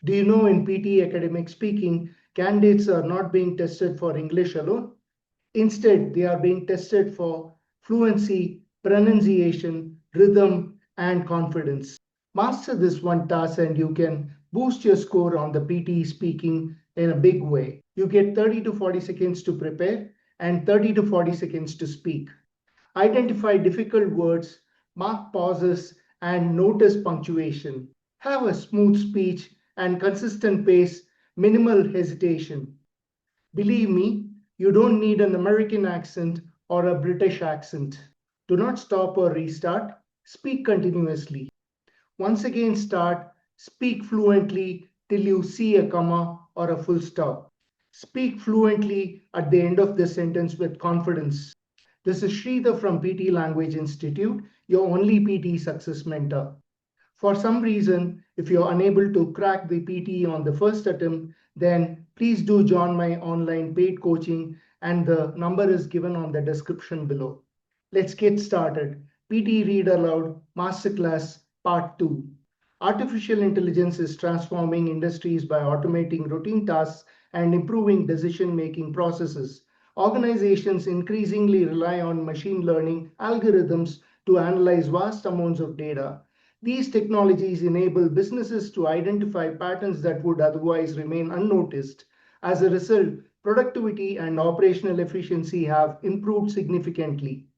Do you know in PTE academic speaking, candidates are not being tested for English alone? Instead, they are being tested for fluency, pronunciation, rhythm, and confidence. Master this one task and you can boost your score on the PTE speaking in a big way. You get 30 to 40 seconds to prepare and 30 to 40 seconds to speak. Identify difficult words, mark pauses, and notice punctuation. Have a smooth speech and consistent pace, minimal hesitation. Believe me, you don't need an American accent or a British accent. Do not stop or restart. Speak continuously. Once again, start. Speak fluently till you see a comma or a full stop. Speak fluently at the end of the sentence with confidence. This is Sridhar from PTE Language Institute, your only PTE success mentor. For some reason, if you're unable to crack the PTE on the first attempt, then please do join my online paid coaching and the number is given on the description below. Let's get started. PTE Read Aloud Masterclass Part 2. Artificial intelligence is transforming industries by automating routine tasks and improving decision-making processes. Organizations increasingly rely on machine learning algorithms to analyze vast amounts of data. These technologies enable businesses to identify patterns that would otherwise remain unnoticed. As a result, productivity and operational efficiency have improved significantly.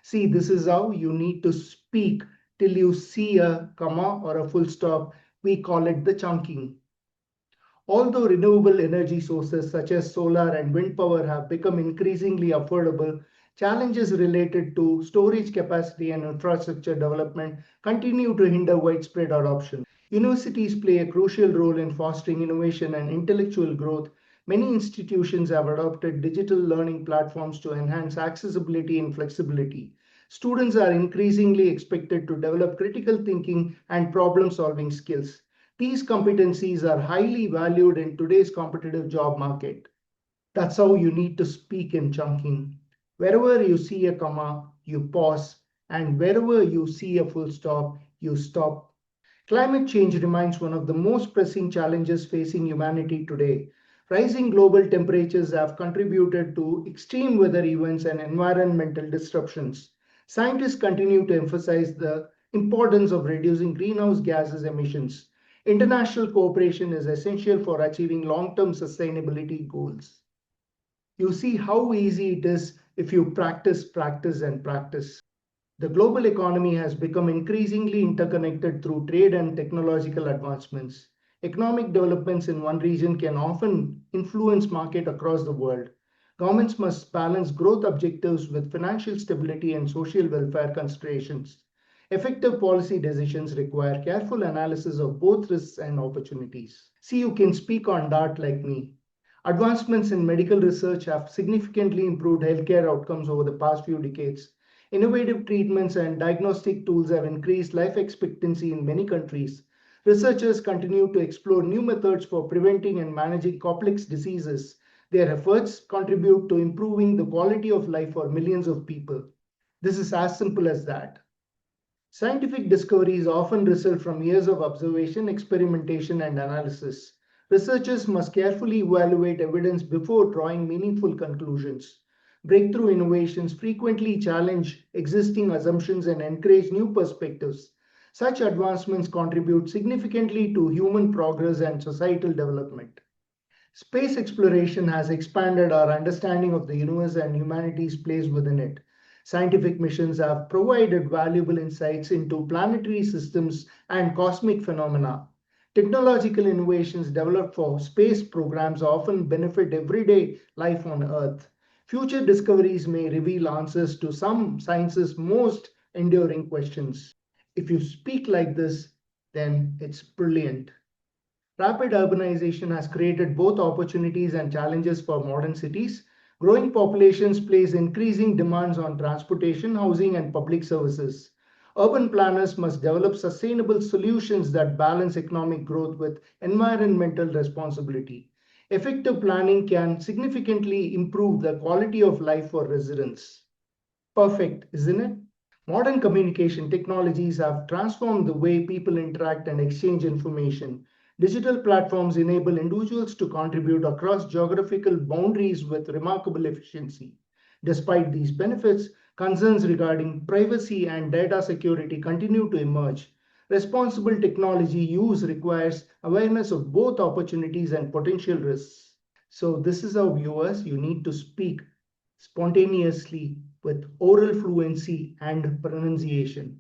See, this is how you need to speak till you see a comma or a full stop. We call it the chunking. Although renewable energy sources such as solar and wind power have become increasingly affordable, challenges related to storage capacity and infrastructure development continue to hinder widespread adoption. Universities play a crucial role in fostering innovation and intellectual growth. Many institutions have adopted digital learning platforms to enhance accessibility and flexibility. Students are increasingly expected to develop critical thinking and problem-solving skills. These competencies are highly valued in today's competitive job market. That's how you need to speak in chunking. Wherever you see a comma, you pause, and wherever you see a full stop, you stop. Climate change remains one of the most pressing challenges facing humanity today. Rising global temperatures have contributed to extreme weather events and environmental disruptions. Scientists continue to emphasize the importance of reducing greenhouse gases emissions. International cooperation is essential for achieving long-term sustainability goals. You see how easy it is if you practice, practice, and practice. The global economy has become increasingly interconnected through trade and technological advancements. Economic developments in one region can often influence market across the world. Governments must balance growth objectives with financial stability and social welfare considerations. Effective policy decisions require careful analysis of both risks and opportunities. See, you can speak on that like me. Advancements in medical research have significantly improved healthcare outcomes over the past few decades. Innovative treatments and diagnostic tools have increased life expectancy in many countries. Researchers continue to explore new methods for preventing and managing complex diseases. Their efforts contribute to improving the quality of life for millions of people. This is as simple as that. Scientific discoveries often result from years of observation, experimentation, and analysis. Researchers must carefully evaluate evidence before drawing meaningful conclusions. Breakthrough innovations frequently challenge existing assumptions and encourage new perspectives. Such advancements contribute significantly to human progress and societal development. Space exploration has expanded our understanding of the universe and humanity's place within it. Scientific missions have provided valuable insights into planetary systems and cosmic phenomena. Technological innovations developed for space programs often benefit everyday life on Earth. Future discoveries may reveal answers to some science's most enduring questions. If you speak like this, then it's brilliant. Rapid urbanization has created both opportunities and challenges for modern cities. Growing populations place increasing demands on transportation, housing, and public services. Urban planners must develop sustainable solutions that balance economic growth with environmental responsibility. Effective planning can significantly improve the quality of life for residents. Perfect, isn't it? Modern communication technologies have transformed the way people interact and exchange information. Digital platforms enable individuals to contribute across geographical boundaries with remarkable efficiency. Despite these benefits, concerns regarding privacy and data security continue to emerge. Responsible technology use requires awareness of both opportunities and potential risks. So, this is how viewers you need to speak spontaneously with oral fluency and pronunciation.